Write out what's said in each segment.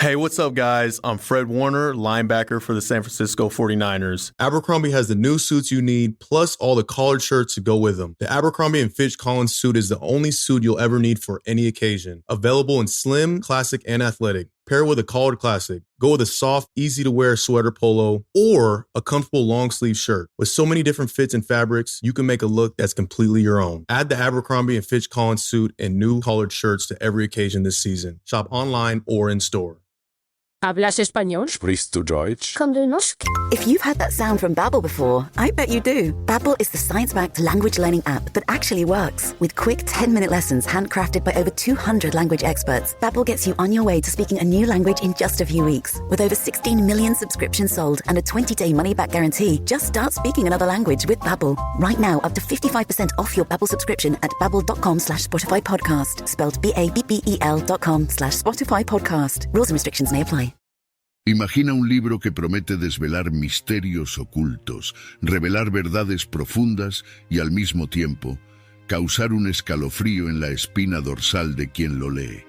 Hey, what's up, guys? I'm Fred Warner, linebacker for the San Francisco 49ers. Abercrombie has the new suits you need, plus all the collared shirts to go with them. The Abercrombie & Fitch Collins suit is the only suit you'll ever need for any occasion. Available in slim, classic, and athletic. Pair with a collared classic. Go with a soft, easy-to-wear sweater polo or a comfortable long-sleeve shirt. With so many different fits and fabrics, you can make a look that's completely your own. Add the Abercrombie & Fitch Collins suit and new collared shirts to every occasion this season. Shop online or in store. ¿Hablas español? Sprichst du Deutsch? Komm du noch? If you've heard that sound from Babbel before, I bet you do. Babbel is the science-backed language learning app that actually works. With quick 10-minute lessons handcrafted by over 200 language experts, Babbel gets you on your way to speaking a new language in just a few weeks. With over 16 million subscriptions sold and a 20-day money-back guarantee, just start speaking another language with Babbel. Right now, up to 55% off your Babbel subscription at babbel.com/Spotify podcast. Spelled BABBEL.com/Spotify podcast. Rules and restrictions may apply. Imagina un libro que promete desvelar misterios ocultos, revelar verdades profundas y al mismo tiempo causar un escalofrío en la espina dorsal de quien lo lee.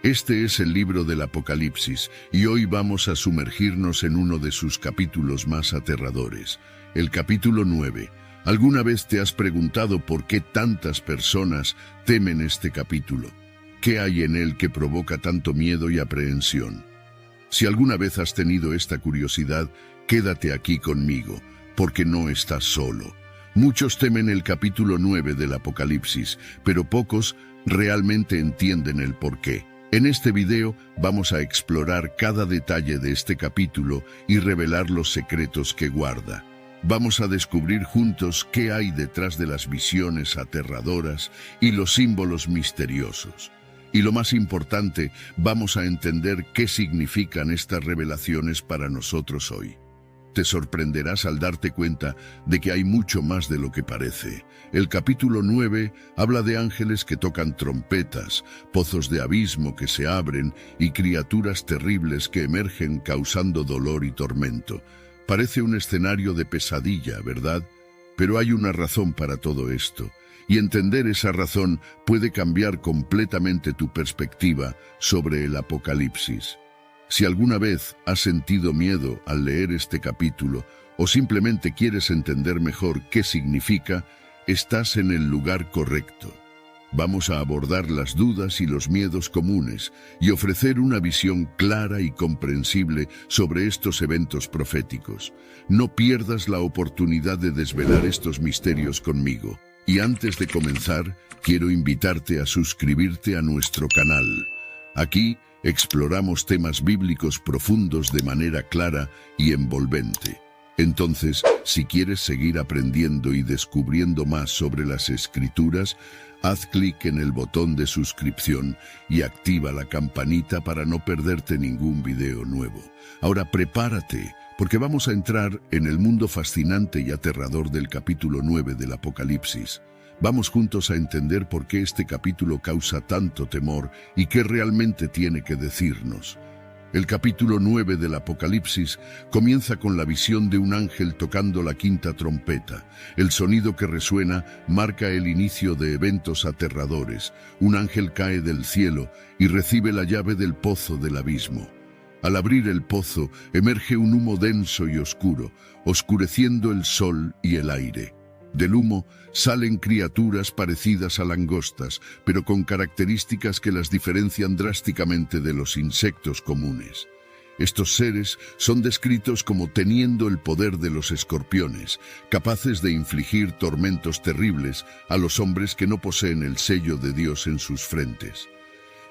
Este es el libro del Apocalipsis y hoy vamos a sumergirnos en uno de sus capítulos más aterradores, el capítulo 9. ¿Alguna vez te has preguntado por qué tantas personas temen este capítulo? ¿Qué hay en él que provoca tanto miedo y aprehensión? Si alguna vez has tenido esta curiosidad, quédate aquí conmigo, porque no estás solo. Muchos temen el capítulo 9 del Apocalipsis, pero pocos realmente entienden el porqué. En este video vamos a explorar cada detalle de este capítulo y revelar los secretos que guarda. Vamos a descubrir juntos qué hay detrás de las visiones aterradoras y los símbolos misteriosos. Y lo más importante, vamos a entender qué significan estas revelaciones para nosotros hoy. Te sorprenderás al darte cuenta de que hay mucho más de lo que parece. El capítulo 9 habla de ángeles que tocan trompetas, pozos de abismo que se abren y criaturas terribles que emergen causando dolor y tormento. Parece un escenario de pesadilla, ¿verdad? Pero hay una razón para todo esto. Y entender esa razón puede cambiar completamente tu perspectiva sobre el Apocalipsis. Si alguna vez has sentido miedo al leer este capítulo o simplemente quieres entender mejor qué significa, estás en el lugar correcto. Vamos a abordar las dudas y los miedos comunes y ofrecer una visión clara y comprensible sobre estos eventos proféticos. No pierdas la oportunidad de desvelar estos misterios conmigo. Y antes de comenzar, quiero invitarte a suscribirte a nuestro canal. Aquí exploramos temas bíblicos profundos de manera clara y envolvente. Entonces, si quieres seguir aprendiendo y descubriendo más sobre las Escrituras, haz clic en el botón de suscripción y activa la campanita para no perderte ningún video nuevo. Ahora prepárate, porque vamos a entrar en el mundo fascinante y aterrador del capítulo 9 del Apocalipsis. Vamos juntos a entender por qué este capítulo causa tanto temor y qué realmente tiene que decirnos. El capítulo 9 del Apocalipsis comienza con la visión de un ángel tocando la quinta trompeta. El sonido que resuena marca el inicio de eventos aterradores. Un ángel cae del cielo y recibe la llave del pozo del abismo. Al abrir el pozo, emerge un humo denso y oscuro, oscureciendo el sol y el aire. Del humo salen criaturas parecidas a langostas, pero con características que las diferencian drásticamente de los insectos comunes. Estos seres son descritos como teniendo el poder de los escorpiones, capaces de infligir tormentos terribles a los hombres que no poseen el sello de Dios en sus frentes.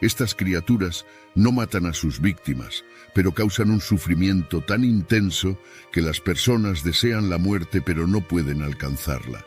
Estas criaturas no matan a sus víctimas, pero causan un sufrimiento tan intenso que las personas desean la muerte pero no pueden alcanzarla.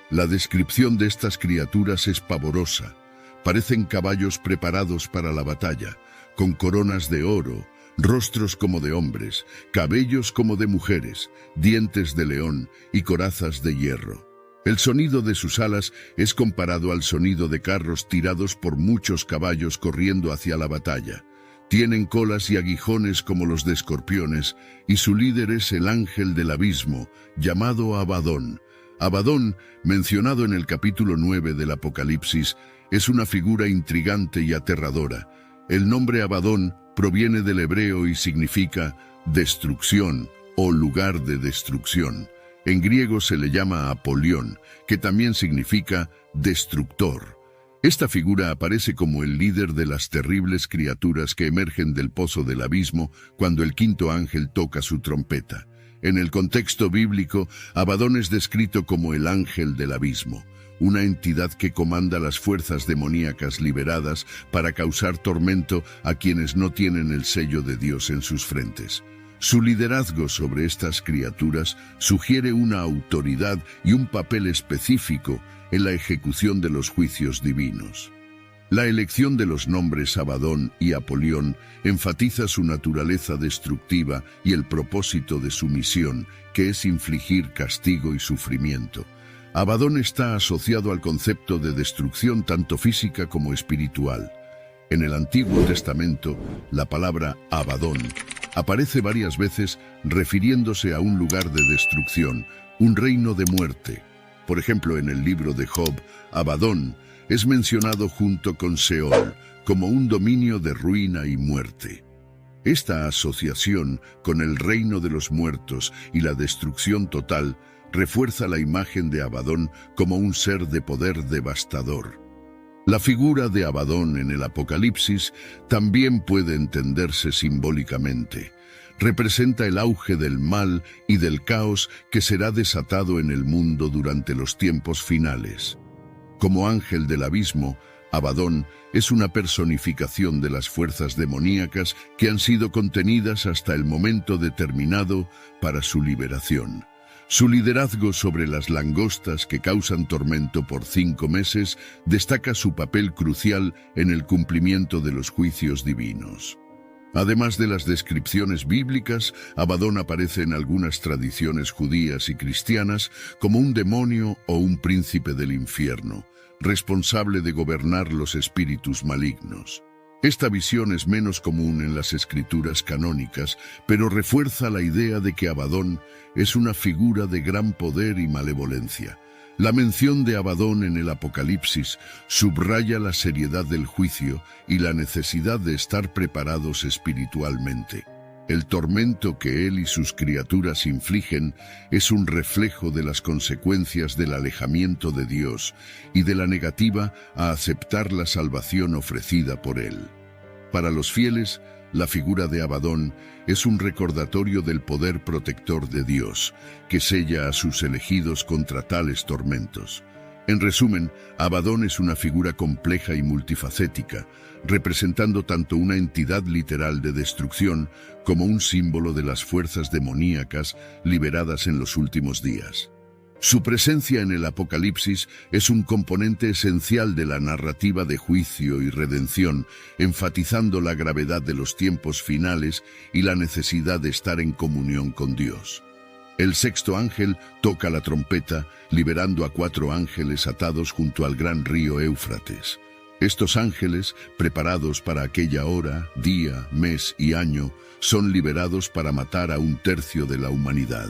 La descripción de estas criaturas es pavorosa. Parecen caballos preparados para la batalla, con coronas de oro, rostros como de hombres, cabellos como de mujeres, dientes de león y corazas de hierro. El sonido de sus alas es comparado al sonido de carros tirados por muchos caballos corriendo hacia la batalla. Tienen colas y aguijones como los de escorpiones, y su líder es el ángel del abismo, llamado Abadón. Abadón, mencionado en el capítulo 9 del Apocalipsis, es una figura intrigante y aterradora. El nombre Abadón proviene del hebreo y significa destrucción o lugar de destrucción. En griego se le llama Apolión, que también significa destructor. Esta figura aparece como el líder de las terribles criaturas que emergen del pozo del abismo cuando el quinto ángel toca su trompeta. En el contexto bíblico, Abadón es descrito como el ángel del abismo, una entidad que comanda las fuerzas demoníacas liberadas para causar tormento a quienes no tienen el sello de Dios en sus frentes. Su liderazgo sobre estas criaturas sugiere una autoridad y un papel específico en la ejecución de los juicios divinos. La elección de los nombres Abadón y Apolión enfatiza su naturaleza destructiva y el propósito de su misión, que es infligir castigo y sufrimiento. Abadón está asociado al concepto de destrucción tanto física como espiritual. En el Antiguo Testamento, la palabra Abadón aparece varias veces refiriéndose a un lugar de destrucción, un reino de muerte. Por ejemplo, en el libro de Job, Abadón es mencionado junto con Seol como un dominio de ruina y muerte. Esta asociación con el reino de los muertos y la destrucción total refuerza la imagen de Abadón como un ser de poder devastador. La figura de Abadón en el Apocalipsis también puede entenderse simbólicamente. Representa el auge del mal y del caos que será desatado en el mundo durante los tiempos finales. Como ángel del abismo, Abadón es una personificación de las fuerzas demoníacas que han sido contenidas hasta el momento determinado para su liberación. Su liderazgo sobre las langostas que causan tormento por 5 meses destaca su papel crucial en el cumplimiento de los juicios divinos. Además de las descripciones bíblicas, Abadón aparece en algunas tradiciones judías y cristianas como un demonio o un príncipe del infierno, responsable de gobernar los espíritus malignos. Esta visión es menos común en las escrituras canónicas, pero refuerza la idea de que Abadón es una figura de gran poder y malevolencia. La mención de Abadón en el Apocalipsis subraya la seriedad del juicio y la necesidad de estar preparados espiritualmente. El tormento que él y sus criaturas infligen es un reflejo de las consecuencias del alejamiento de Dios y de la negativa a aceptar la salvación ofrecida por él. Para los fieles, la figura de Abadón es un recordatorio del poder protector de Dios, que sella a sus elegidos contra tales tormentos. En resumen, Abadón es una figura compleja y multifacética, representando tanto una entidad literal de destrucción como un símbolo de las fuerzas demoníacas liberadas en los últimos días. Su presencia en el Apocalipsis es un componente esencial de la narrativa de juicio y redención, enfatizando la gravedad de los tiempos finales y la necesidad de estar en comunión con Dios. El sexto ángel toca la trompeta, liberando a 4 ángeles atados junto al gran río Éufrates. Estos ángeles, preparados para aquella hora, día, mes y año, son liberados para matar a 1/3 de la humanidad.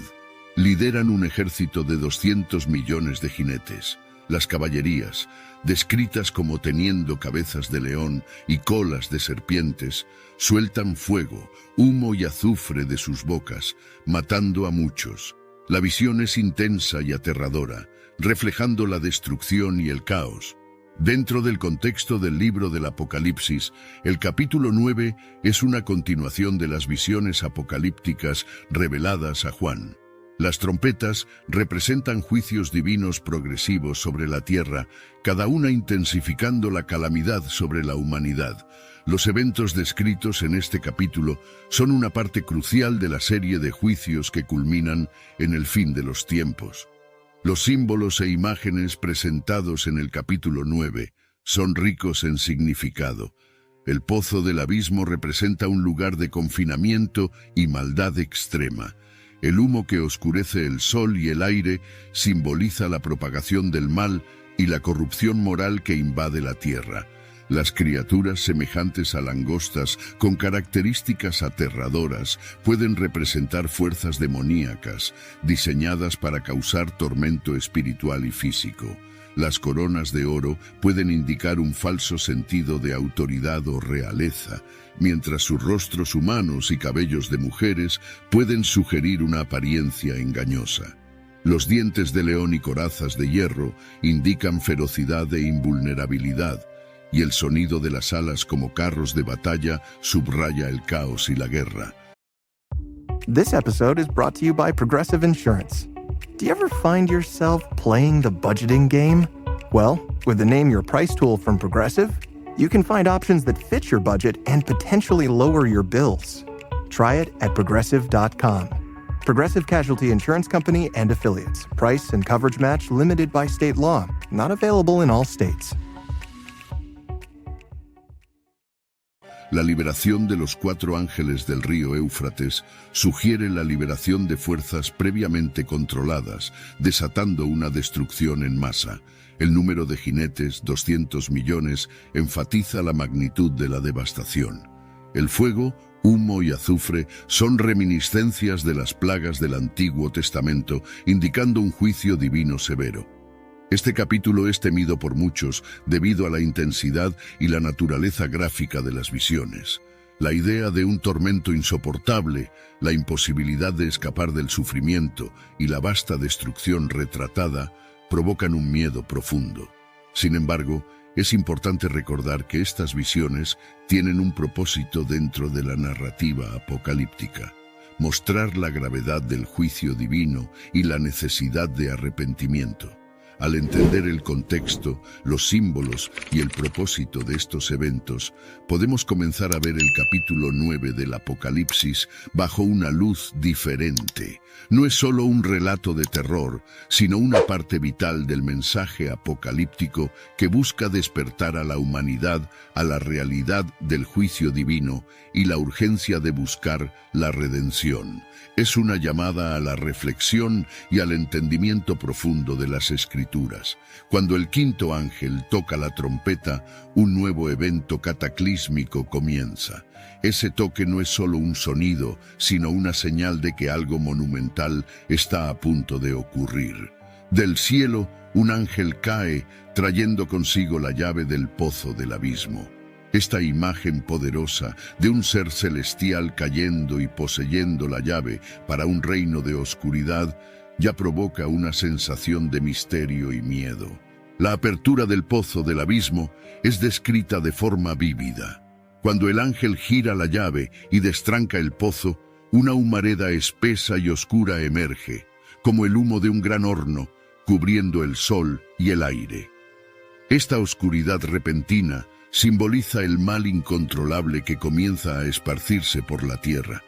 Lideran un ejército de 200 millones de jinetes. Las caballerías, descritas como teniendo cabezas de león y colas de serpientes, sueltan fuego, humo y azufre de sus bocas, matando a muchos. La visión es intensa y aterradora, reflejando la destrucción y el caos. Dentro del contexto del libro del Apocalipsis, el capítulo 9 es una continuación de las visiones apocalípticas reveladas a Juan. Las trompetas representan juicios divinos progresivos sobre la tierra, cada una intensificando la calamidad sobre la humanidad. Los eventos descritos en este capítulo son una parte crucial de la serie de juicios que culminan en el fin de los tiempos. Los símbolos e imágenes presentados en el capítulo 9 son ricos en significado. El pozo del abismo representa un lugar de confinamiento y maldad extrema. El humo que oscurece el sol y el aire simboliza la propagación del mal y la corrupción moral que invade la tierra. Las criaturas semejantes a langostas, con características aterradoras, pueden representar fuerzas demoníacas, diseñadas para causar tormento espiritual y físico. Las coronas de oro pueden indicar un falso sentido de autoridad o realeza, mientras sus rostros humanos y cabellos de mujeres pueden sugerir una apariencia engañosa. Los dientes de león y corazas de hierro indican ferocidad e invulnerabilidad, y el sonido de las alas como carros de batalla subraya el caos y la guerra. This episode is brought to you by Progressive Insurance. Do you ever find yourself playing the budgeting game? Well, with the Name Your Price tool from Progressive, you can find options that fit your budget and potentially lower your bills. Try it at Progressive.com. Progressive Casualty Insurance Company and Affiliates. Price and coverage match limited by state law. Not available in all states. La liberación de los 4 ángeles del río Éufrates sugiere la liberación de fuerzas previamente controladas, desatando una destrucción en masa. El número de jinetes, 200 millones, enfatiza la magnitud de la devastación. El fuego, humo y azufre son reminiscencias de las plagas del Antiguo Testamento, indicando un juicio divino severo. Este capítulo es temido por muchos debido a la intensidad y la naturaleza gráfica de las visiones. La idea de un tormento insoportable, la imposibilidad de escapar del sufrimiento y la vasta destrucción retratada provocan un miedo profundo. Sin embargo, es importante recordar que estas visiones tienen un propósito dentro de la narrativa apocalíptica: mostrar la gravedad del juicio divino y la necesidad de arrepentimiento. Al entender el contexto, los símbolos y el propósito de estos eventos, podemos comenzar a ver el capítulo 9 del Apocalipsis bajo una luz diferente. No es solo un relato de terror, sino una parte vital del mensaje apocalíptico que busca despertar a la humanidad a la realidad del juicio divino y la urgencia de buscar la redención. Es una llamada a la reflexión y al entendimiento profundo de las Escrituras. Cuando el quinto ángel toca la trompeta, un nuevo evento cataclísmico comienza. Ese toque no es solo un sonido, sino una señal de que algo monumental está a punto de ocurrir. Del cielo, un ángel cae, trayendo consigo la llave del pozo del abismo. Esta imagen poderosa de un ser celestial cayendo y poseyendo la llave para un reino de oscuridad ya provoca una sensación de misterio y miedo. La apertura del pozo del abismo es descrita de forma vívida. Cuando el ángel gira la llave y destranca el pozo, una humareda espesa y oscura emerge, como el humo de un gran horno, cubriendo el sol y el aire. Esta oscuridad repentina simboliza el mal incontrolable que comienza a esparcirse por la tierra.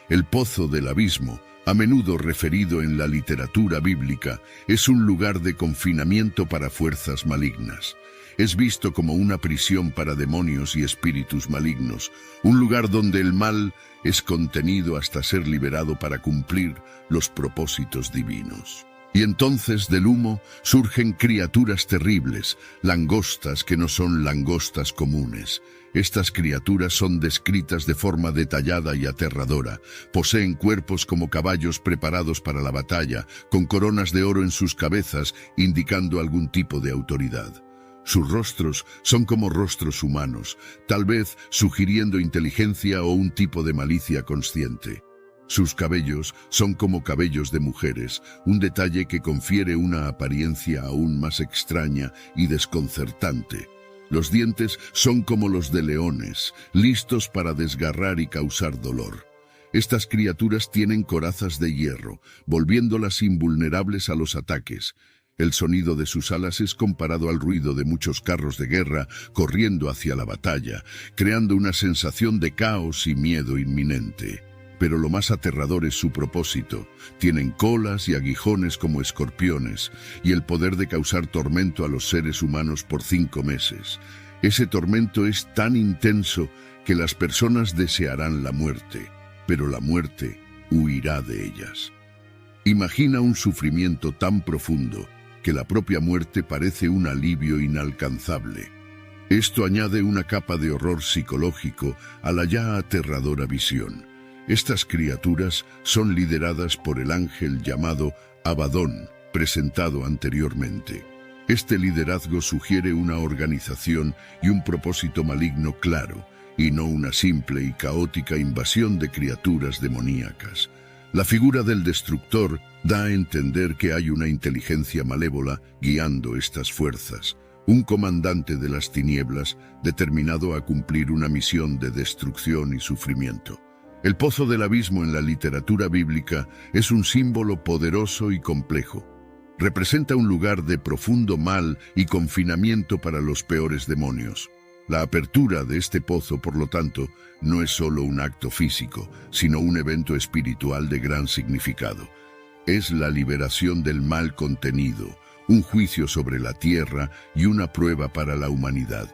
El pozo del abismo, a menudo referido en la literatura bíblica, es un lugar de confinamiento para fuerzas malignas. Es visto como una prisión para demonios y espíritus malignos, un lugar donde el mal es contenido hasta ser liberado para cumplir los propósitos divinos. Y entonces del humo surgen criaturas terribles, langostas que no son langostas comunes. Estas criaturas son descritas de forma detallada y aterradora. Poseen cuerpos como caballos preparados para la batalla, con coronas de oro en sus cabezas, indicando algún tipo de autoridad. Sus rostros son como rostros humanos, tal vez sugiriendo inteligencia o un tipo de malicia consciente. Sus cabellos son como cabellos de mujeres, un detalle que confiere una apariencia aún más extraña y desconcertante. Los dientes son como los de leones, listos para desgarrar y causar dolor. Estas criaturas tienen corazas de hierro, volviéndolas invulnerables a los ataques. El sonido de sus alas es comparado al ruido de muchos carros de guerra corriendo hacia la batalla, creando una sensación de caos y miedo inminente. Pero lo más aterrador es su propósito. Tienen colas y aguijones como escorpiones, y el poder de causar tormento a los seres humanos por 5 meses. Ese tormento es tan intenso que las personas desearán la muerte, pero la muerte huirá de ellas. Imagina un sufrimiento tan profundo que la propia muerte parece un alivio inalcanzable. Esto añade una capa de horror psicológico a la ya aterradora visión. Estas criaturas son lideradas por el ángel llamado Abadón, presentado anteriormente. Este liderazgo sugiere una organización y un propósito maligno claro, y no una simple y caótica invasión de criaturas demoníacas. La figura del destructor da a entender que hay una inteligencia malévola guiando estas fuerzas, un comandante de las tinieblas determinado a cumplir una misión de destrucción y sufrimiento. El pozo del abismo en la literatura bíblica es un símbolo poderoso y complejo. Representa un lugar de profundo mal y confinamiento para los peores demonios. La apertura de este pozo, por lo tanto, no es solo un acto físico, sino un evento espiritual de gran significado. Es la liberación del mal contenido, un juicio sobre la tierra y una prueba para la humanidad.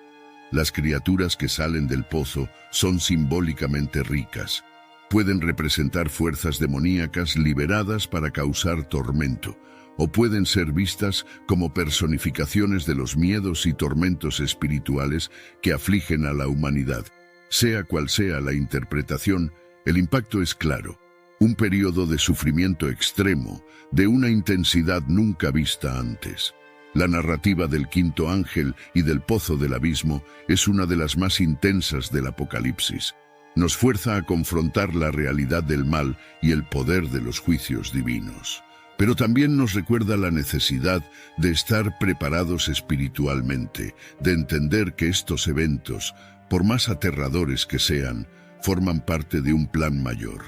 Las criaturas que salen del pozo son simbólicamente ricas. Pueden representar fuerzas demoníacas liberadas para causar tormento, o pueden ser vistas como personificaciones de los miedos y tormentos espirituales que afligen a la humanidad. Sea cual sea la interpretación, el impacto es claro. Un periodo de sufrimiento extremo, de una intensidad nunca vista antes. La narrativa del quinto ángel y del pozo del abismo es una de las más intensas del Apocalipsis. Nos fuerza a confrontar la realidad del mal y el poder de los juicios divinos. Pero también nos recuerda la necesidad de estar preparados espiritualmente, de entender que estos eventos, por más aterradores que sean, forman parte de un plan mayor.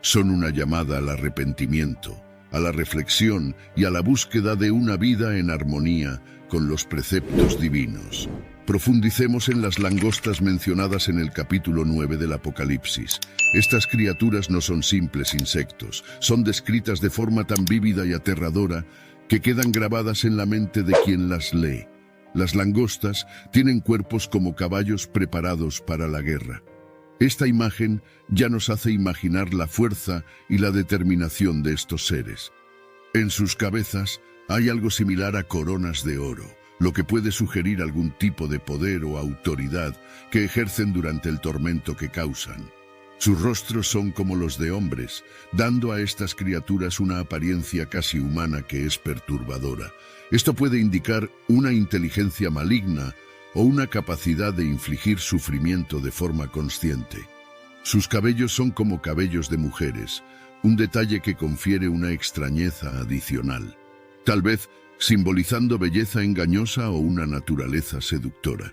Son una llamada al arrepentimiento, a la reflexión y a la búsqueda de una vida en armonía con los preceptos divinos. Profundicemos en las langostas mencionadas en el capítulo 9 del Apocalipsis. Estas criaturas no son simples insectos, son descritas de forma tan vívida y aterradora que quedan grabadas en la mente de quien las lee. Las langostas tienen cuerpos como caballos preparados para la guerra. Esta imagen ya nos hace imaginar la fuerza y la determinación de estos seres. En sus cabezas hay algo similar a coronas de oro, lo que puede sugerir algún tipo de poder o autoridad que ejercen durante el tormento que causan. Sus rostros son como los de hombres, dando a estas criaturas una apariencia casi humana que es perturbadora. Esto puede indicar una inteligencia maligna o una capacidad de infligir sufrimiento de forma consciente. Sus cabellos son como cabellos de mujeres, un detalle que confiere una extrañeza adicional, tal vez simbolizando belleza engañosa o una naturaleza seductora.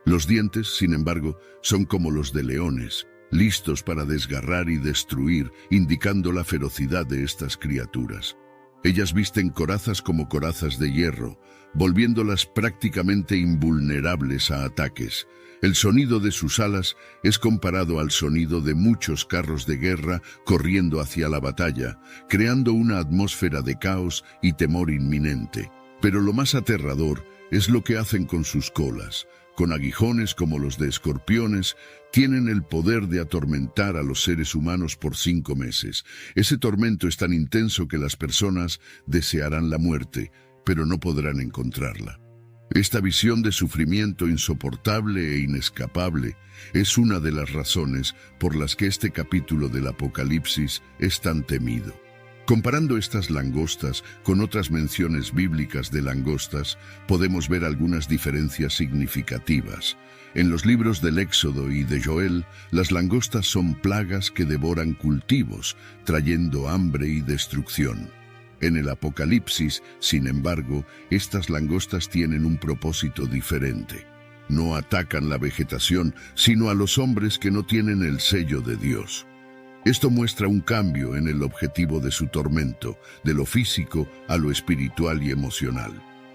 Los dientes, sin embargo, son como los de leones, listos para desgarrar y destruir, indicando la ferocidad de estas criaturas. Ellas visten corazas como corazas de hierro, volviéndolas prácticamente invulnerables a ataques. El sonido de sus alas es comparado al sonido de muchos carros de guerra corriendo hacia la batalla, creando una atmósfera de caos y temor inminente. Pero lo más aterrador es lo que hacen con sus colas. Con aguijones como los de escorpiones, tienen el poder de atormentar a los seres humanos por 5 meses. Ese tormento es tan intenso que las personas desearán la muerte, pero no podrán encontrarla. Esta visión de sufrimiento insoportable e inescapable es una de las razones por las que este capítulo del Apocalipsis es tan temido. Comparando estas langostas con otras menciones bíblicas de langostas, podemos ver algunas diferencias significativas. En los libros del Éxodo y de Joel, las langostas son plagas que devoran cultivos, trayendo hambre y destrucción. En el Apocalipsis, sin embargo, estas langostas tienen un propósito diferente. No atacan la vegetación, sino a los hombres que no tienen el sello de Dios. Esto muestra un cambio en el objetivo de su tormento, de lo físico a lo espiritual y emocional.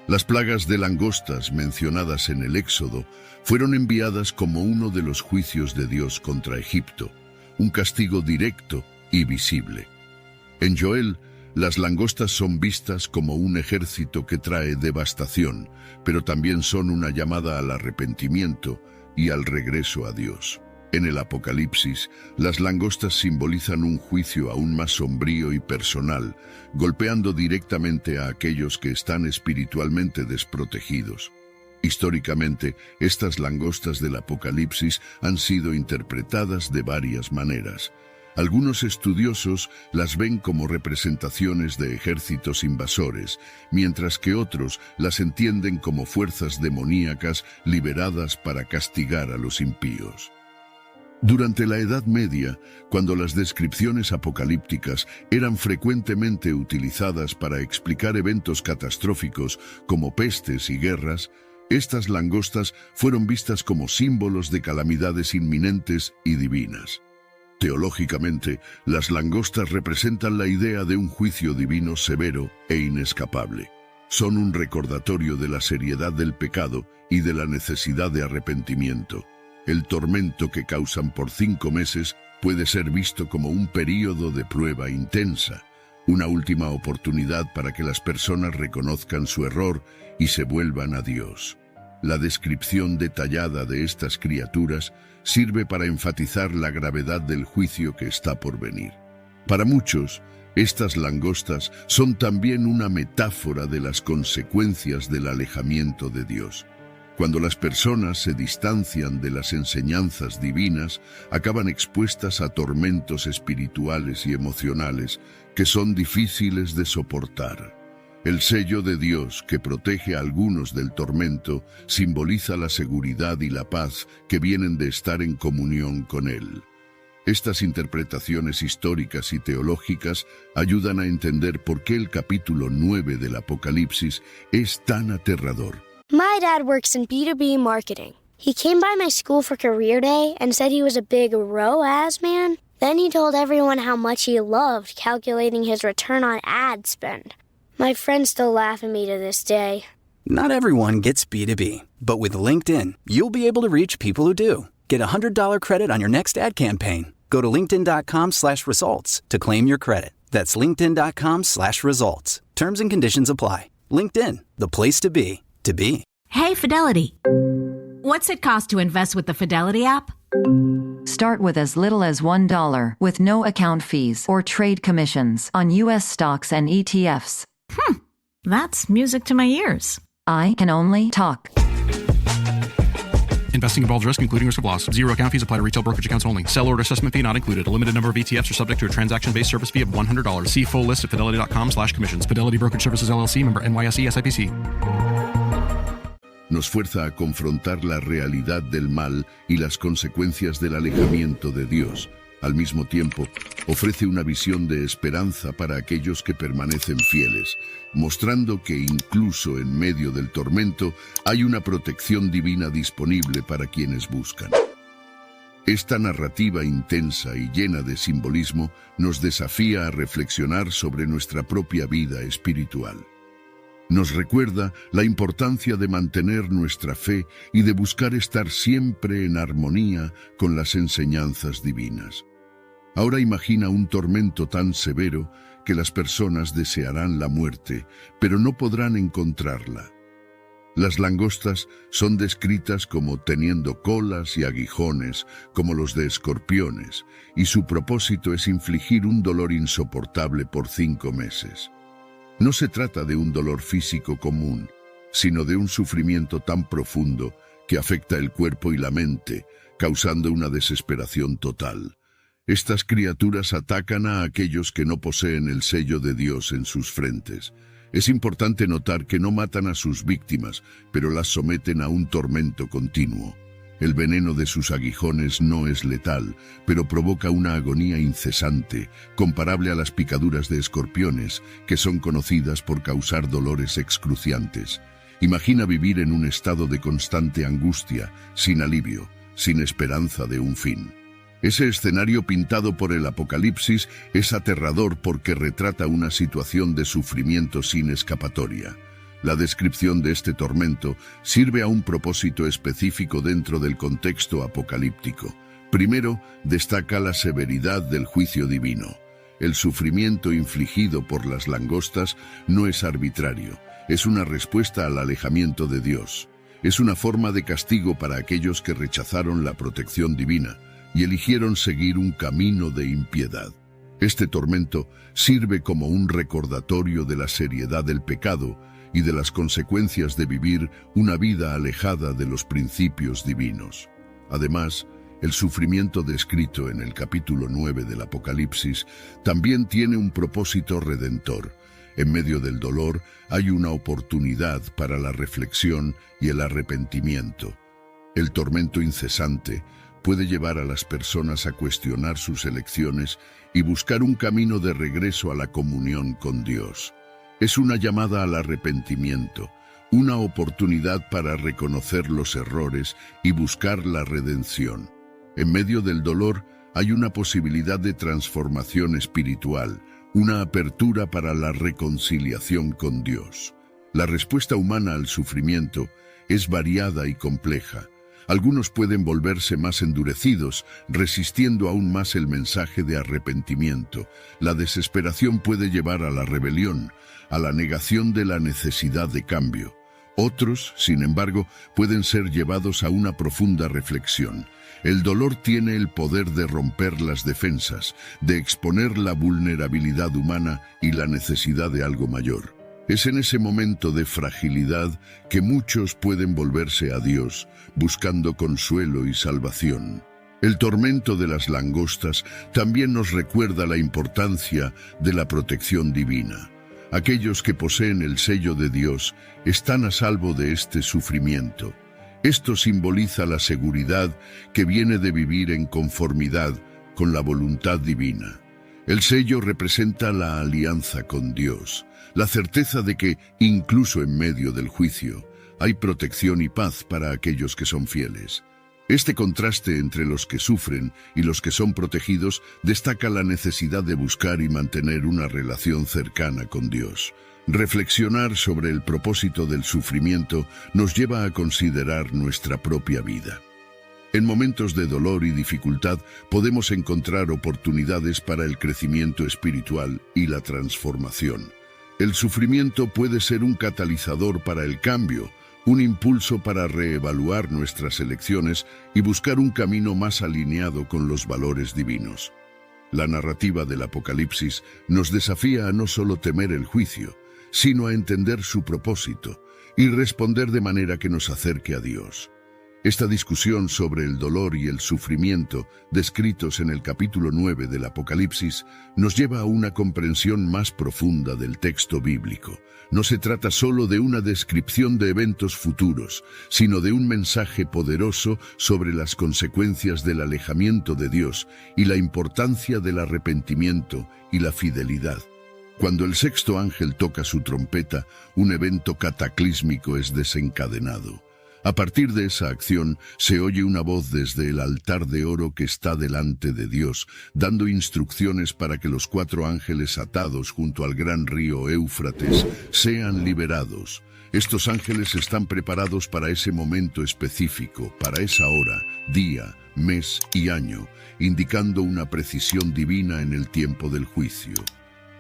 Las plagas de langostas mencionadas en el Éxodo fueron enviadas como uno de los juicios de Dios contra Egipto, un castigo directo y visible. En Joel, las langostas son vistas como un ejército que trae devastación, pero también son una llamada al arrepentimiento y al regreso a Dios. En el Apocalipsis, las langostas simbolizan un juicio aún más sombrío y personal, golpeando directamente a aquellos que están espiritualmente desprotegidos. Históricamente, estas langostas del Apocalipsis han sido interpretadas de varias maneras. Algunos estudiosos las ven como representaciones de ejércitos invasores, mientras que otros las entienden como fuerzas demoníacas liberadas para castigar a los impíos. Durante la Edad Media, cuando las descripciones apocalípticas eran frecuentemente utilizadas para explicar eventos catastróficos como pestes y guerras, estas langostas fueron vistas como símbolos de calamidades inminentes y divinas. Teológicamente, las langostas representan la idea de un juicio divino severo e inescapable. Son un recordatorio de la seriedad del pecado y de la necesidad de arrepentimiento. El tormento que causan por 5 meses puede ser visto como un período de prueba intensa, una última oportunidad para que las personas reconozcan su error y se vuelvan a Dios. La descripción detallada de estas criaturas sirve para enfatizar la gravedad del juicio que está por venir. Para muchos, estas langostas son también una metáfora de las consecuencias del alejamiento de Dios. Cuando las personas se distancian de las enseñanzas divinas, acaban expuestas a tormentos espirituales y emocionales que son difíciles de soportar. El sello de Dios que protege a algunos del tormento simboliza la seguridad y la paz que vienen de estar en comunión con Él. Estas interpretaciones históricas y teológicas ayudan a entender por qué el capítulo 9 del Apocalipsis es tan aterrador. My dad works in B2B marketing. He came by my school for career day and said he was a big ROAS man. Then he told everyone how much he loved calculating his return on ad spend. My friends still laugh at me to this day. Not everyone gets B2B, but with LinkedIn, you'll be able to reach people who do. Get a $100 credit on your next ad campaign. Go to linkedin.com/results to claim your credit. That's linkedin.com/results. Terms and conditions apply. LinkedIn, the place to be, to be. Hey, Fidelity. What's it cost to invest with the Fidelity app? Start with as little as $1 with no account fees or trade commissions on U.S. stocks and ETFs. That's music to my ears. I can only talk. Investing involves risk, including risk of loss. Zero account fees apply to retail brokerage accounts only. Sell order assessment fee not included. A limited number of ETFs are subject to a transaction-based service fee of $100. See full list at fidelity.com/commissions. Fidelity Brokerage Services, LLC, member NYSE, SIPC. Nos fuerza a confrontar la realidad del mal y las consecuencias del alejamiento de Dios. Al mismo tiempo, ofrece una visión de esperanza para aquellos que permanecen fieles, mostrando que incluso en medio del tormento hay una protección divina disponible para quienes buscan. Esta narrativa intensa y llena de simbolismo nos desafía a reflexionar sobre nuestra propia vida espiritual. Nos recuerda la importancia de mantener nuestra fe y de buscar estar siempre en armonía con las enseñanzas divinas. Ahora imagina un tormento tan severo que las personas desearán la muerte, pero no podrán encontrarla. Las langostas son descritas como teniendo colas y aguijones, como los de escorpiones, y su propósito es infligir un dolor insoportable por 5 meses. No se trata de un dolor físico común, sino de un sufrimiento tan profundo que afecta el cuerpo y la mente, causando una desesperación total. Estas criaturas atacan a aquellos que no poseen el sello de Dios en sus frentes. Es importante notar que no matan a sus víctimas, pero las someten a un tormento continuo. El veneno de sus aguijones no es letal, pero provoca una agonía incesante, comparable a las picaduras de escorpiones, que son conocidas por causar dolores excruciantes. Imagina vivir en un estado de constante angustia, sin alivio, sin esperanza de un fin. Ese escenario pintado por el Apocalipsis es aterrador porque retrata una situación de sufrimiento sin escapatoria. La descripción de este tormento sirve a un propósito específico dentro del contexto apocalíptico. Primero, destaca la severidad del juicio divino. El sufrimiento infligido por las langostas no es arbitrario, es una respuesta al alejamiento de Dios. Es una forma de castigo para aquellos que rechazaron la protección divina y eligieron seguir un camino de impiedad. Este tormento sirve como un recordatorio de la seriedad del pecado y de las consecuencias de vivir una vida alejada de los principios divinos. Además, El sufrimiento descrito en el capítulo 9 del Apocalipsis también tiene un propósito redentor. En medio del dolor hay una oportunidad para la reflexión y el arrepentimiento. El tormento incesante puede llevar a las personas a cuestionar sus elecciones y buscar un camino de regreso a la comunión con Dios. Es una llamada al arrepentimiento, una oportunidad para reconocer los errores y buscar la redención. En medio del dolor hay una posibilidad de transformación espiritual, una apertura para la reconciliación con Dios. La respuesta humana al sufrimiento es variada y compleja. Algunos pueden volverse más endurecidos, resistiendo aún más el mensaje de arrepentimiento. La desesperación puede llevar a la rebelión, a la negación de la necesidad de cambio. Otros, sin embargo, pueden ser llevados a una profunda reflexión. El dolor tiene el poder de romper las defensas, de exponer la vulnerabilidad humana y la necesidad de algo mayor. Es en ese momento de fragilidad que muchos pueden volverse a Dios, buscando consuelo y salvación. El tormento de las langostas también nos recuerda la importancia de la protección divina. Aquellos que poseen el sello de Dios están a salvo de este sufrimiento. Esto simboliza la seguridad que viene de vivir en conformidad con la voluntad divina. El sello representa la alianza con Dios, la certeza de que, incluso en medio del juicio, hay protección y paz para aquellos que son fieles. Este contraste entre los que sufren y los que son protegidos destaca la necesidad de buscar y mantener una relación cercana con Dios. Reflexionar sobre el propósito del sufrimiento nos lleva a considerar nuestra propia vida. En momentos de dolor y dificultad podemos encontrar oportunidades para el crecimiento espiritual y la transformación. El sufrimiento puede ser un catalizador para el cambio, un impulso para reevaluar nuestras elecciones y buscar un camino más alineado con los valores divinos. La narrativa del Apocalipsis nos desafía a no solo temer el juicio, sino a entender su propósito y responder de manera que nos acerque a Dios. Esta discusión sobre el dolor y el sufrimiento descritos en el capítulo 9 del Apocalipsis nos lleva a una comprensión más profunda del texto bíblico. No se trata solo de una descripción de eventos futuros, sino de un mensaje poderoso sobre las consecuencias del alejamiento de Dios y la importancia del arrepentimiento y la fidelidad. Cuando el sexto ángel toca su trompeta, un evento cataclísmico es desencadenado. A partir de esa acción, se oye una voz desde el altar de oro que está delante de Dios, dando instrucciones para que los 4 ángeles atados junto al gran río Éufrates sean liberados. Estos ángeles están preparados para ese momento específico, para esa hora, día, mes y año, indicando una precisión divina en el tiempo del juicio.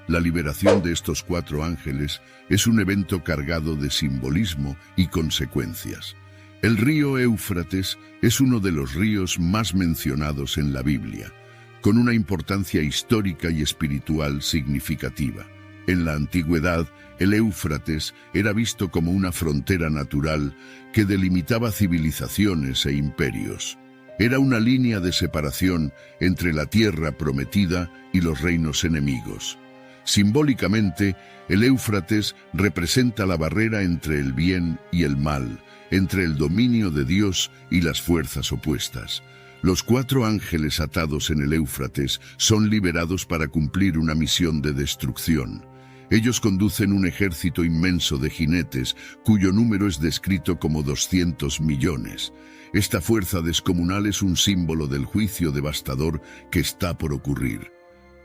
La liberación de estos 4 ángeles es un evento cargado de simbolismo y consecuencias. El río Éufrates es uno de los ríos más mencionados en la Biblia, con una importancia histórica y espiritual significativa. En la antigüedad, el Éufrates era visto como una frontera natural que delimitaba civilizaciones e imperios. Era una línea de separación entre la tierra prometida y los reinos enemigos. Simbólicamente, el Éufrates representa la barrera entre el bien y el mal, entre el dominio de Dios y las fuerzas opuestas. Los 4 ángeles atados en el Éufrates son liberados para cumplir una misión de destrucción. Ellos conducen un ejército inmenso de jinetes, cuyo número es descrito como 200 millones. Esta fuerza descomunal es un símbolo del juicio devastador que está por ocurrir.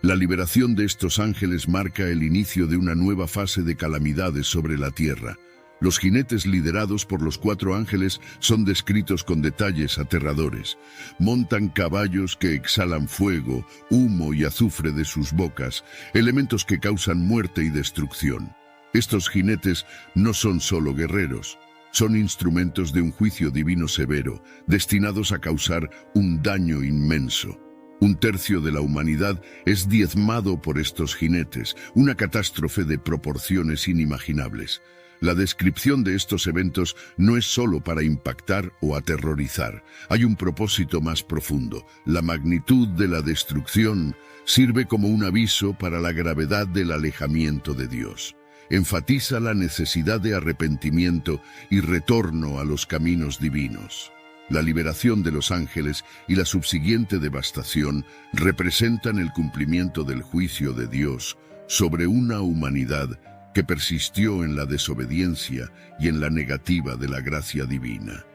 La liberación de estos ángeles marca el inicio de una nueva fase de calamidades sobre la tierra. Los jinetes liderados por los 4 ángeles son descritos con detalles aterradores. Montan caballos que exhalan fuego, humo y azufre de sus bocas, elementos que causan muerte y destrucción. Estos jinetes no son solo guerreros, son instrumentos de un juicio divino severo, destinados a causar un daño inmenso. 1/3 de la humanidad es diezmado por estos jinetes, una catástrofe de proporciones inimaginables. La descripción de estos eventos no es solo para impactar o aterrorizar. Hay un propósito más profundo. La magnitud de la destrucción sirve como un aviso para la gravedad del alejamiento de Dios. Enfatiza la necesidad de arrepentimiento y retorno a los caminos divinos. La liberación de los ángeles y la subsiguiente devastación representan el cumplimiento del juicio de Dios sobre una humanidad que persistió en la desobediencia y en la negativa de la gracia divina.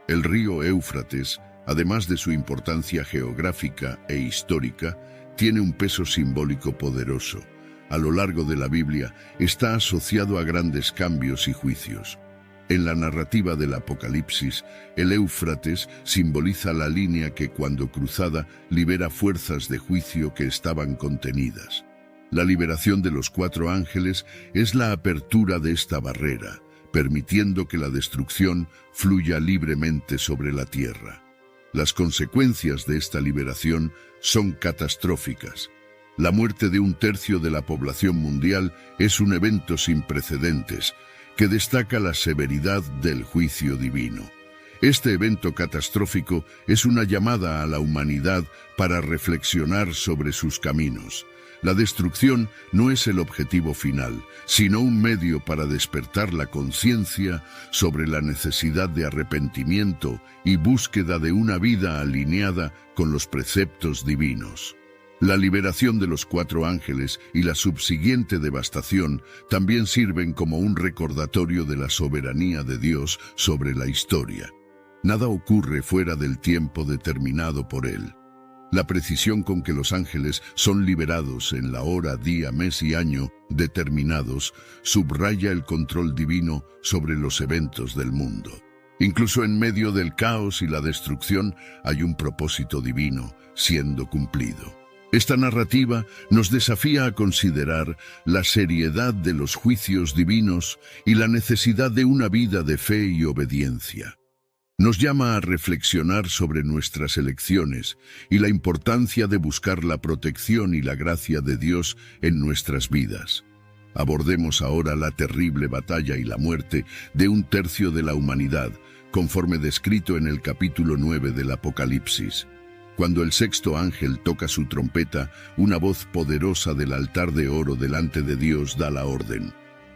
El río Éufrates, además de su importancia geográfica e histórica, tiene un peso simbólico poderoso. A lo largo de la Biblia está asociado a grandes cambios y juicios. En la narrativa del Apocalipsis, el Éufrates simboliza la línea que, cuando cruzada, libera fuerzas de juicio que estaban contenidas. La liberación de los 4 ángeles es la apertura de esta barrera, permitiendo que la destrucción fluya libremente sobre la tierra. Las consecuencias de esta liberación son catastróficas. La muerte de 1/3 de la población mundial es un evento sin precedentes, que destaca la severidad del juicio divino. Este evento catastrófico es una llamada a la humanidad para reflexionar sobre sus caminos. La destrucción no es el objetivo final, sino un medio para despertar la conciencia sobre la necesidad de arrepentimiento y búsqueda de una vida alineada con los preceptos divinos. La liberación de los 4 ángeles y la subsiguiente devastación también sirven como un recordatorio de la soberanía de Dios sobre la historia. Nada ocurre fuera del tiempo determinado por Él. La precisión con que los ángeles son liberados en la hora, día, mes y año determinados subraya el control divino sobre los eventos del mundo. Incluso en medio del caos y la destrucción hay un propósito divino siendo cumplido. Esta narrativa nos desafía a considerar la seriedad de los juicios divinos y la necesidad de una vida de fe y obediencia. Nos llama a reflexionar sobre nuestras elecciones y la importancia de buscar la protección y la gracia de Dios en nuestras vidas. Abordemos ahora la terrible batalla y la muerte de 1/3 de la humanidad, conforme descrito en el capítulo 9 del Apocalipsis. Cuando el 6º ángel toca su trompeta, una voz poderosa del altar de oro delante de Dios da la orden.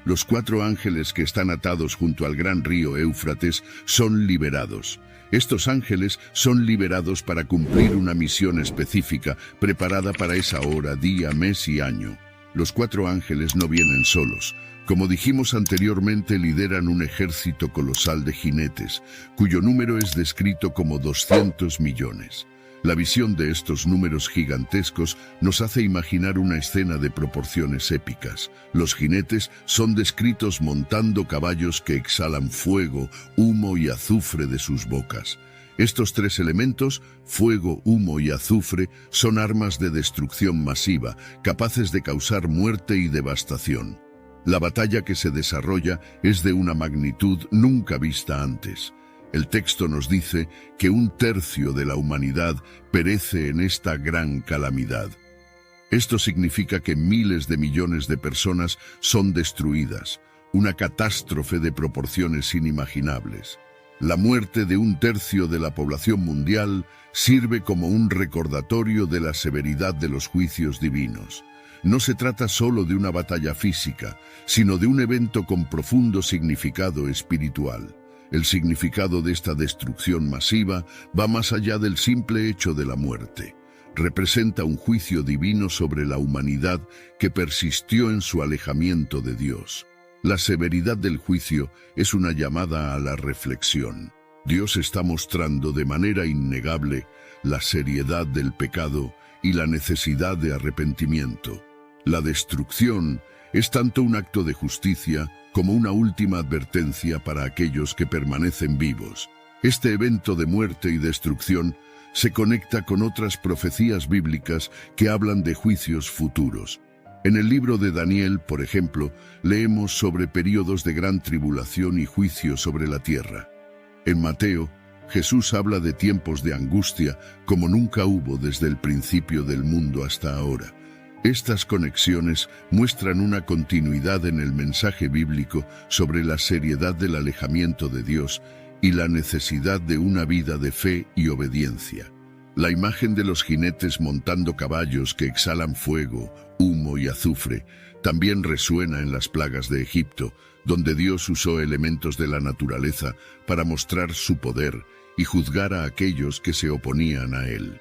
Los 4 ángeles que están atados junto al gran río Éufrates son liberados. Estos ángeles son liberados para cumplir una misión específica preparada para esa hora, día, mes y año. Los 4 ángeles no vienen solos. Como dijimos anteriormente, lideran un ejército colosal de jinetes, cuyo número es descrito como 200 millones. La visión de estos números gigantescos nos hace imaginar una escena de proporciones épicas. Los jinetes son descritos montando caballos que exhalan fuego, humo y azufre de sus bocas. Estos 3 elementos, fuego, humo y azufre, son armas de destrucción masiva, capaces de causar muerte y devastación. La batalla que se desarrolla es de una magnitud nunca vista antes. El texto nos dice que 1/3 de la humanidad perece en esta gran calamidad. Esto significa que miles de millones de personas son destruidas, una catástrofe de proporciones inimaginables. La muerte de 1/3 de la población mundial sirve como un recordatorio de la severidad de los juicios divinos. No se trata solo de una batalla física, sino de un evento con profundo significado espiritual. El significado de esta destrucción masiva va más allá del simple hecho de la muerte. Representa un juicio divino sobre la humanidad que persistió en su alejamiento de Dios. La severidad del juicio es una llamada a la reflexión. Dios está mostrando de manera innegable la seriedad del pecado y la necesidad de arrepentimiento. La destrucción es tanto un acto de justicia como una última advertencia para aquellos que permanecen vivos. Este evento de muerte y destrucción se conecta con otras profecías bíblicas que hablan de juicios futuros. En el libro de Daniel, por ejemplo, leemos sobre períodos de gran tribulación y juicio sobre la tierra. En Mateo, Jesús habla de tiempos de angustia como nunca hubo desde el principio del mundo hasta ahora. Estas conexiones muestran una continuidad en el mensaje bíblico sobre la seriedad del alejamiento de Dios y la necesidad de una vida de fe y obediencia. La imagen de los jinetes montando caballos que exhalan fuego, humo y azufre también resuena en las plagas de Egipto, donde Dios usó elementos de la naturaleza para mostrar su poder y juzgar a aquellos que se oponían a él.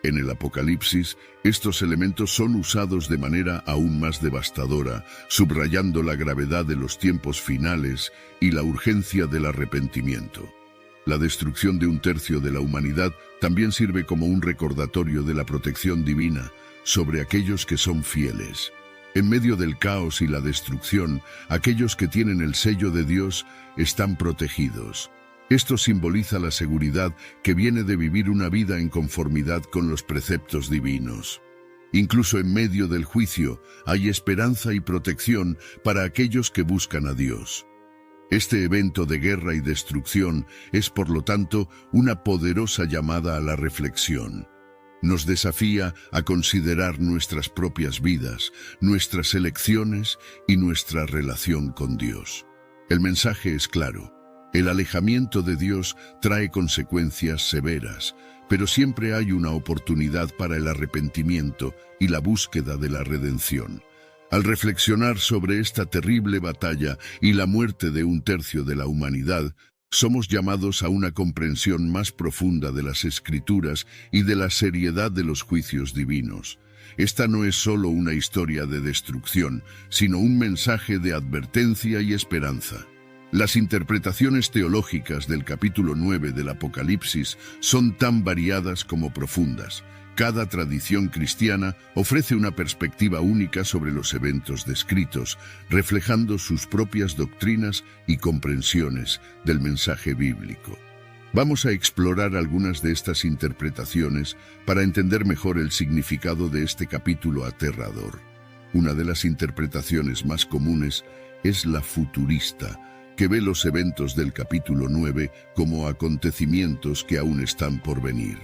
En el Apocalipsis, estos elementos son usados de manera aún más devastadora, subrayando la gravedad de los tiempos finales y la urgencia del arrepentimiento. La destrucción de un tercio de la humanidad también sirve como un recordatorio de la protección divina sobre aquellos que son fieles. En medio del caos y la destrucción, aquellos que tienen el sello de Dios están protegidos. Esto simboliza la seguridad que viene de vivir una vida en conformidad con los preceptos divinos. Incluso en medio del juicio hay esperanza y protección para aquellos que buscan a Dios. Este evento de guerra y destrucción es, por lo tanto, una poderosa llamada a la reflexión. Nos desafía a considerar nuestras propias vidas, nuestras elecciones y nuestra relación con Dios. El mensaje es claro. El alejamiento de Dios trae consecuencias severas, pero siempre hay una oportunidad para el arrepentimiento y la búsqueda de la redención. Al reflexionar sobre esta terrible batalla y la muerte de un tercio de la humanidad, somos llamados a una comprensión más profunda de las Escrituras y de la seriedad de los juicios divinos. Esta no es solo una historia de destrucción, sino un mensaje de advertencia y esperanza. Las interpretaciones teológicas del capítulo 9 del Apocalipsis son tan variadas como profundas. Cada tradición cristiana ofrece una perspectiva única sobre los eventos descritos, reflejando sus propias doctrinas y comprensiones del mensaje bíblico. Vamos a explorar algunas de estas interpretaciones para entender mejor el significado de este capítulo aterrador. Una de las interpretaciones más comunes es la futurista, que ve los eventos del capítulo 9 como acontecimientos que aún están por venir.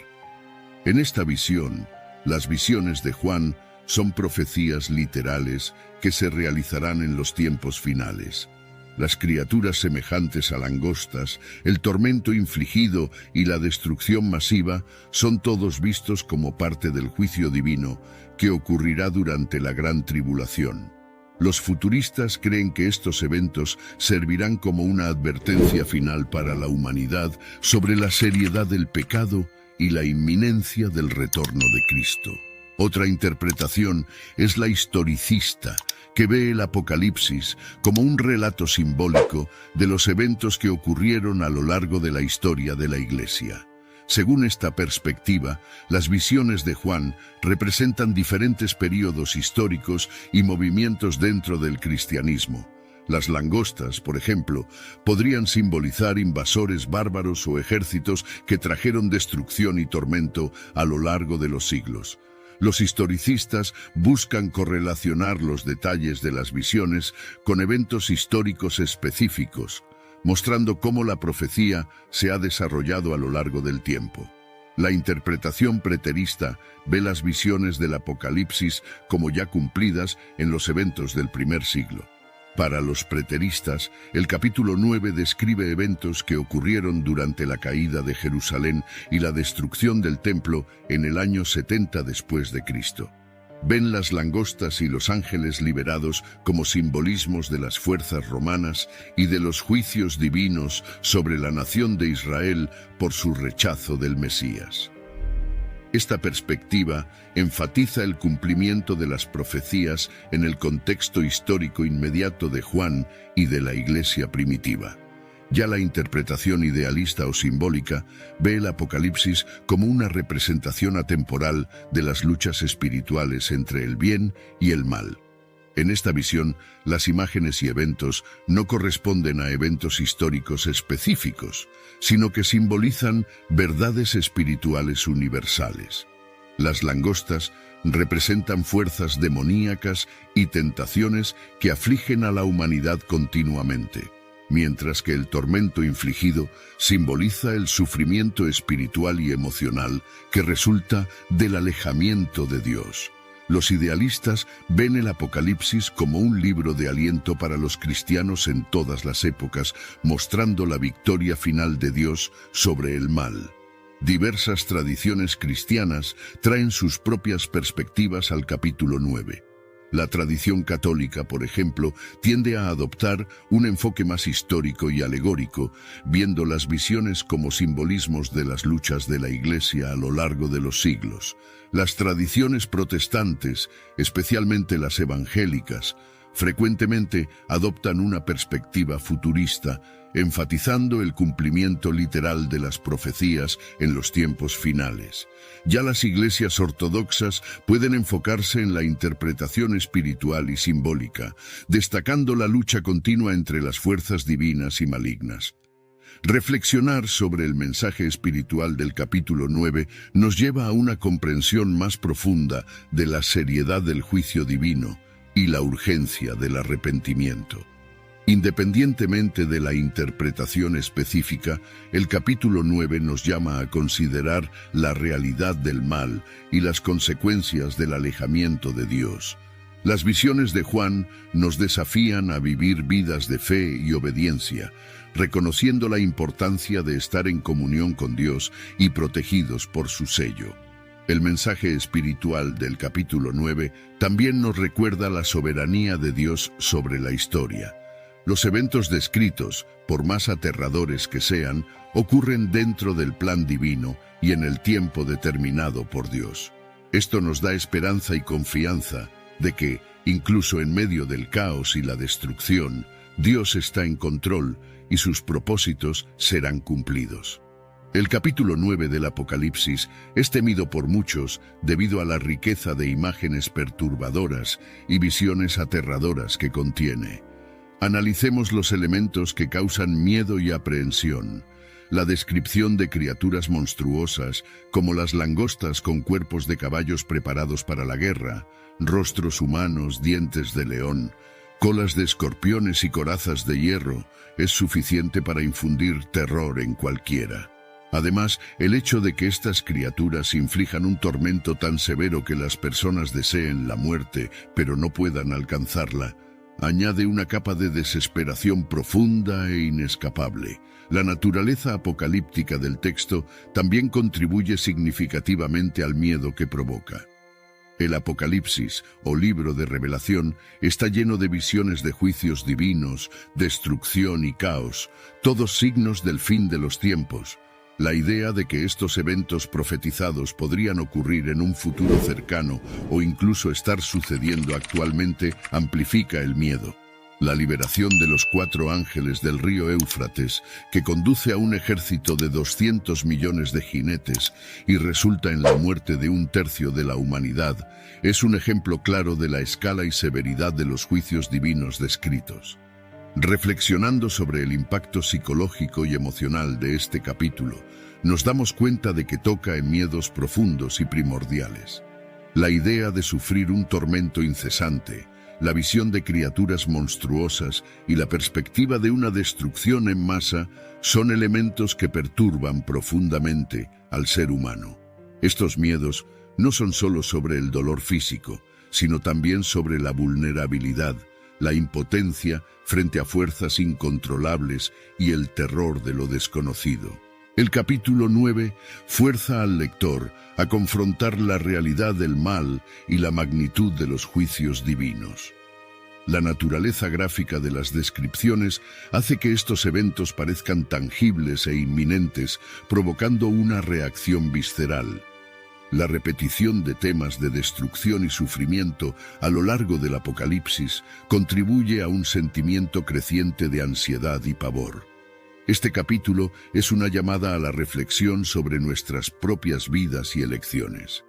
En esta visión, las visiones de Juan son profecías literales que se realizarán en los tiempos finales. Las criaturas semejantes a langostas, el tormento infligido y la destrucción masiva son todos vistos como parte del juicio divino que ocurrirá durante la gran tribulación. Los futuristas creen que estos eventos servirán como una advertencia final para la humanidad sobre la seriedad del pecado y la inminencia del retorno de Cristo. Otra interpretación es la historicista, que ve el Apocalipsis como un relato simbólico de los eventos que ocurrieron a lo largo de la historia de la Iglesia. Según esta perspectiva, las visiones de Juan representan diferentes períodos históricos y movimientos dentro del cristianismo. Las langostas, por ejemplo, podrían simbolizar invasores bárbaros o ejércitos que trajeron destrucción y tormento a lo largo de los siglos. Los historicistas buscan correlacionar los detalles de las visiones con eventos históricos específicos, mostrando cómo la profecía se ha desarrollado a lo largo del tiempo. La interpretación preterista ve las visiones del Apocalipsis como ya cumplidas en los eventos del primer siglo. Para los preteristas, el capítulo 9 describe eventos que ocurrieron durante la caída de Jerusalén y la destrucción del templo en el año 70 después de Cristo. Ven las langostas y los ángeles liberados como simbolismos de las fuerzas romanas y de los juicios divinos sobre la nación de Israel por su rechazo del Mesías. Esta perspectiva enfatiza el cumplimiento de las profecías en el contexto histórico inmediato de Juan y de la Iglesia primitiva. Ya la interpretación idealista o simbólica ve el Apocalipsis como una representación atemporal de las luchas espirituales entre el bien y el mal. En esta visión, las imágenes y eventos no corresponden a eventos históricos específicos, sino que simbolizan verdades espirituales universales. Las langostas representan fuerzas demoníacas y tentaciones que afligen a la humanidad continuamente, mientras que el tormento infligido simboliza el sufrimiento espiritual y emocional que resulta del alejamiento de Dios. Los idealistas ven el Apocalipsis como un libro de aliento para los cristianos en todas las épocas, mostrando la victoria final de Dios sobre el mal. Diversas tradiciones cristianas traen sus propias perspectivas al capítulo 9. La tradición católica, por ejemplo, tiende a adoptar un enfoque más histórico y alegórico, viendo las visiones como simbolismos de las luchas de la Iglesia a lo largo de los siglos. Las tradiciones protestantes, especialmente las evangélicas, frecuentemente adoptan una perspectiva futurista, enfatizando el cumplimiento literal de las profecías en los tiempos finales. Ya las iglesias ortodoxas pueden enfocarse en la interpretación espiritual y simbólica, destacando la lucha continua entre las fuerzas divinas y malignas. Reflexionar sobre el mensaje espiritual del capítulo 9 nos lleva a una comprensión más profunda de la seriedad del juicio divino y la urgencia del arrepentimiento. Independientemente de la interpretación específica, el capítulo 9 nos llama a considerar la realidad del mal y las consecuencias del alejamiento de Dios. Las visiones de Juan nos desafían a vivir vidas de fe y obediencia, reconociendo la importancia de estar en comunión con Dios y protegidos por su sello. El mensaje espiritual del capítulo 9 también nos recuerda la soberanía de Dios sobre la historia. Los eventos descritos, por más aterradores que sean, ocurren dentro del plan divino y en el tiempo determinado por Dios. Esto nos da esperanza y confianza de que, incluso en medio del caos y la destrucción, Dios está en control y sus propósitos serán cumplidos. El capítulo 9 del Apocalipsis es temido por muchos debido a la riqueza de imágenes perturbadoras y visiones aterradoras que contiene. Analicemos los elementos que causan miedo y aprehensión. La descripción de criaturas monstruosas, como las langostas con cuerpos de caballos preparados para la guerra, rostros humanos, dientes de león, colas de escorpiones y corazas de hierro, es suficiente para infundir terror en cualquiera. Además, el hecho de que estas criaturas inflijan un tormento tan severo que las personas deseen la muerte, pero no puedan alcanzarla, añade una capa de desesperación profunda e inescapable. La naturaleza apocalíptica del texto también contribuye significativamente al miedo que provoca. El Apocalipsis, o libro de revelación, está lleno de visiones de juicios divinos, destrucción y caos, todos signos del fin de los tiempos. La idea de que estos eventos profetizados podrían ocurrir en un futuro cercano o incluso estar sucediendo actualmente amplifica el miedo. La liberación de los 4 ángeles del río Éufrates, que conduce a un ejército de 200 millones de jinetes y resulta en la muerte de 1/3 de la humanidad, es un ejemplo claro de la escala y severidad de los juicios divinos descritos. Reflexionando sobre el impacto psicológico y emocional de este capítulo, nos damos cuenta de que toca en miedos profundos y primordiales. La idea de sufrir un tormento incesante, la visión de criaturas monstruosas y la perspectiva de una destrucción en masa son elementos que perturban profundamente al ser humano. Estos miedos no son solo sobre el dolor físico, sino también sobre la vulnerabilidad, la impotencia frente a fuerzas incontrolables y el terror de lo desconocido. El capítulo 9 fuerza al lector a confrontar la realidad del mal y la magnitud de los juicios divinos. La naturaleza gráfica de las descripciones hace que estos eventos parezcan tangibles e inminentes, provocando una reacción visceral. La repetición de temas de destrucción y sufrimiento a lo largo del Apocalipsis contribuye a un sentimiento creciente de ansiedad y pavor. Este capítulo es una llamada a la reflexión sobre nuestras propias vidas y elecciones.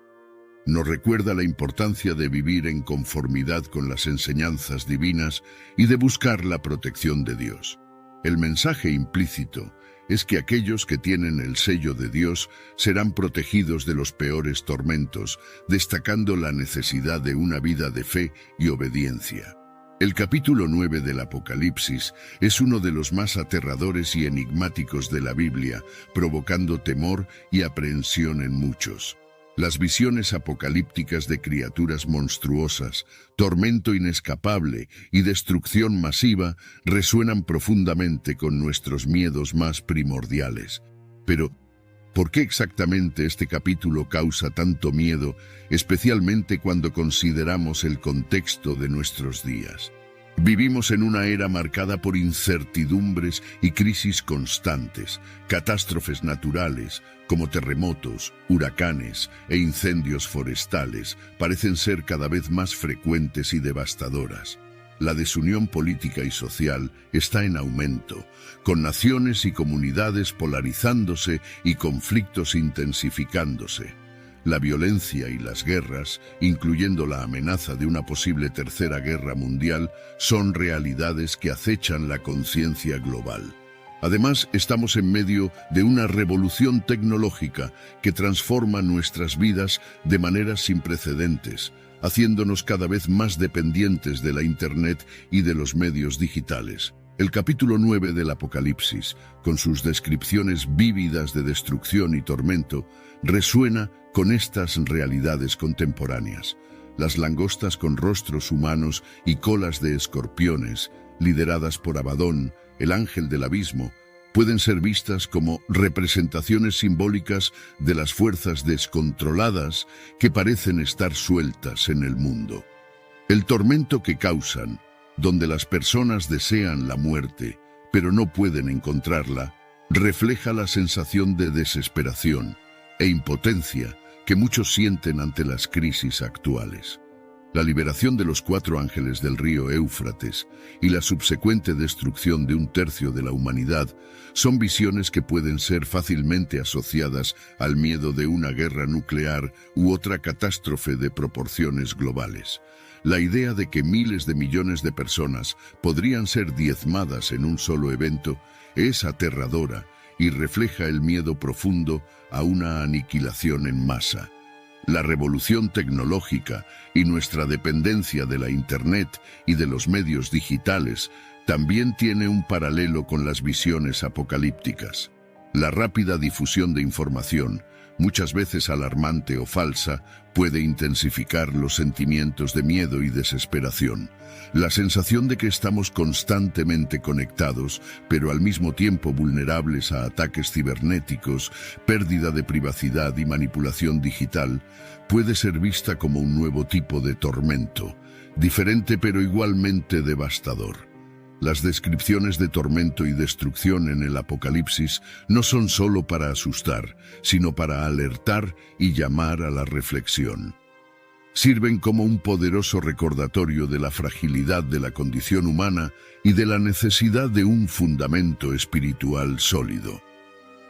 Nos recuerda la importancia de vivir en conformidad con las enseñanzas divinas y de buscar la protección de Dios. El mensaje implícito es que aquellos que tienen el sello de Dios serán protegidos de los peores tormentos, destacando la necesidad de una vida de fe y obediencia. El capítulo 9 del Apocalipsis es uno de los más aterradores y enigmáticos de la Biblia, provocando temor y aprehensión en muchos. Las visiones apocalípticas de criaturas monstruosas, tormento inescapable y destrucción masiva resuenan profundamente con nuestros miedos más primordiales. Pero, ¿por qué exactamente este capítulo causa tanto miedo, especialmente cuando consideramos el contexto de nuestros días? Vivimos en una era marcada por incertidumbres y crisis constantes, catástrofes naturales, como terremotos, huracanes e incendios forestales, parecen ser cada vez más frecuentes y devastadoras. La desunión política y social está en aumento, con naciones y comunidades polarizándose y conflictos intensificándose. La violencia y las guerras, incluyendo la amenaza de una posible tercera guerra mundial, son realidades que acechan la conciencia global. Además, estamos en medio de una revolución tecnológica que transforma nuestras vidas de maneras sin precedentes, haciéndonos cada vez más dependientes de la Internet y de los medios digitales. El capítulo 9 del Apocalipsis, con sus descripciones vívidas de destrucción y tormento, resuena con estas realidades contemporáneas. Las langostas con rostros humanos y colas de escorpiones, lideradas por Abadón, el ángel del abismo, pueden ser vistas como representaciones simbólicas de las fuerzas descontroladas que parecen estar sueltas en el mundo. El tormento que causan, donde las personas desean la muerte, pero no pueden encontrarla, refleja la sensación de desesperación e impotencia que muchos sienten ante las crisis actuales. La liberación de los 4 ángeles del río Éufrates y la subsecuente destrucción de 1/3 de la humanidad son visiones que pueden ser fácilmente asociadas al miedo de una guerra nuclear u otra catástrofe de proporciones globales. La idea de que miles de millones de personas podrían ser diezmadas en un solo evento es aterradora y refleja el miedo profundo a una aniquilación en masa. La revolución tecnológica y nuestra dependencia de la Internet y de los medios digitales también tiene un paralelo con las visiones apocalípticas. La rápida difusión de información, muchas veces alarmante o falsa, puede intensificar los sentimientos de miedo y desesperación. La sensación de que estamos constantemente conectados, pero al mismo tiempo vulnerables a ataques cibernéticos, pérdida de privacidad y manipulación digital, puede ser vista como un nuevo tipo de tormento, diferente pero igualmente devastador. Las descripciones de tormento y destrucción en el Apocalipsis no son solo para asustar, sino para alertar y llamar a la reflexión. Sirven como un poderoso recordatorio de la fragilidad de la condición humana y de la necesidad de un fundamento espiritual sólido.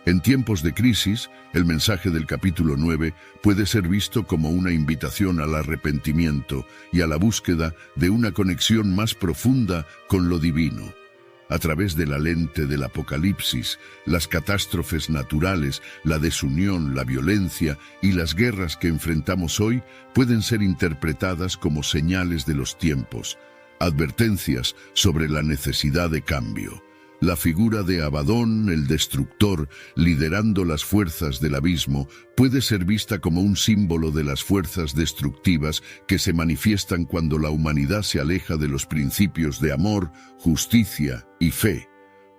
En tiempos de crisis, el mensaje del capítulo 9 puede ser visto como una invitación al arrepentimiento y a la búsqueda de una conexión más profunda con lo divino. A través de la lente del Apocalipsis, las catástrofes naturales, la desunión, la violencia y las guerras que enfrentamos hoy pueden ser interpretadas como señales de los tiempos, advertencias sobre la necesidad de cambio. La figura de Abadón, el destructor, liderando las fuerzas del abismo, puede ser vista como un símbolo de las fuerzas destructivas que se manifiestan cuando la humanidad se aleja de los principios de amor, justicia y fe.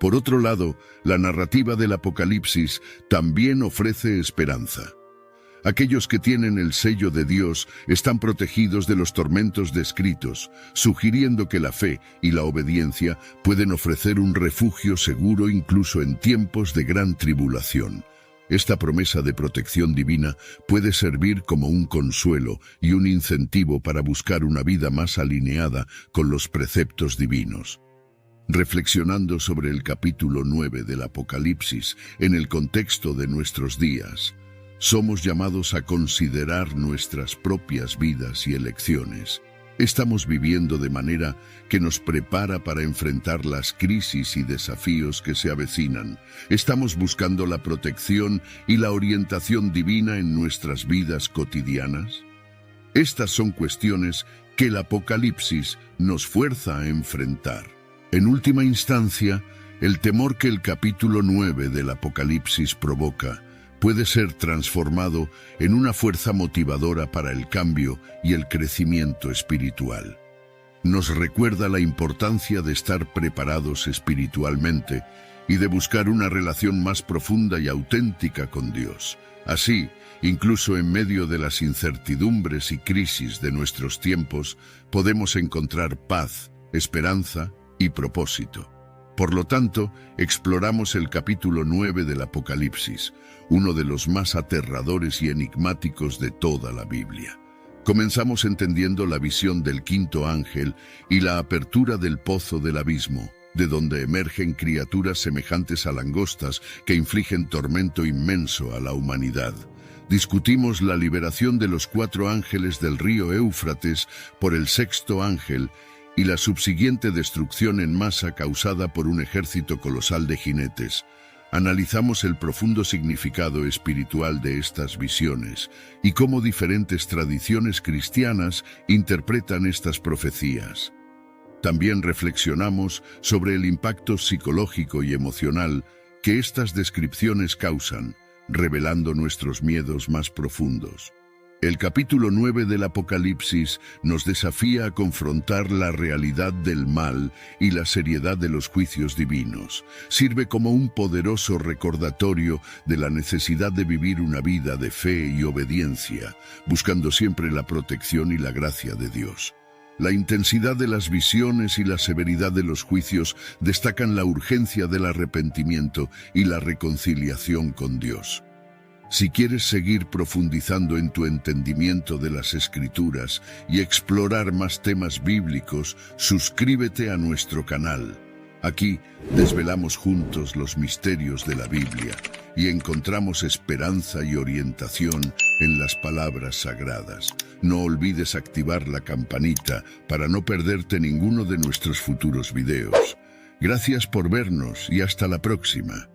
Por otro lado, la narrativa del Apocalipsis también ofrece esperanza. Aquellos que tienen el sello de Dios están protegidos de los tormentos descritos, sugiriendo que la fe y la obediencia pueden ofrecer un refugio seguro incluso en tiempos de gran tribulación. Esta promesa de protección divina puede servir como un consuelo y un incentivo para buscar una vida más alineada con los preceptos divinos. Reflexionando sobre el capítulo 9 del Apocalipsis en el contexto de nuestros días, somos llamados a considerar nuestras propias vidas y elecciones. Estamos viviendo de manera que nos prepara para enfrentar las crisis y desafíos que se avecinan. Estamos buscando la protección y la orientación divina en nuestras vidas cotidianas. Estas son cuestiones que el Apocalipsis nos fuerza a enfrentar. En última instancia, el temor que el capítulo 9 del Apocalipsis provoca puede ser transformado en una fuerza motivadora para el cambio y el crecimiento espiritual. Nos recuerda la importancia de estar preparados espiritualmente y de buscar una relación más profunda y auténtica con Dios. Así, incluso en medio de las incertidumbres y crisis de nuestros tiempos, podemos encontrar paz, esperanza y propósito. Por lo tanto, exploramos el capítulo 9 del Apocalipsis, uno de los más aterradores y enigmáticos de toda la Biblia. Comenzamos entendiendo la visión del quinto ángel y la apertura del pozo del abismo, de donde emergen criaturas semejantes a langostas que infligen tormento inmenso a la humanidad. Discutimos la liberación de los 4 ángeles del río Éufrates por el sexto ángel y la subsiguiente destrucción en masa causada por un ejército colosal de jinetes. Analizamos el profundo significado espiritual de estas visiones y cómo diferentes tradiciones cristianas interpretan estas profecías. También reflexionamos sobre el impacto psicológico y emocional que estas descripciones causan, revelando nuestros miedos más profundos. El capítulo 9 del Apocalipsis nos desafía a confrontar la realidad del mal y la seriedad de los juicios divinos. Sirve como un poderoso recordatorio de la necesidad de vivir una vida de fe y obediencia, buscando siempre la protección y la gracia de Dios. La intensidad de las visiones y la severidad de los juicios destacan la urgencia del arrepentimiento y la reconciliación con Dios. Si quieres seguir profundizando en tu entendimiento de las Escrituras y explorar más temas bíblicos, suscríbete a nuestro canal. Aquí desvelamos juntos los misterios de la Biblia y encontramos esperanza y orientación en las palabras sagradas. No olvides activar la campanita para no perderte ninguno de nuestros futuros videos. Gracias por vernos y hasta la próxima.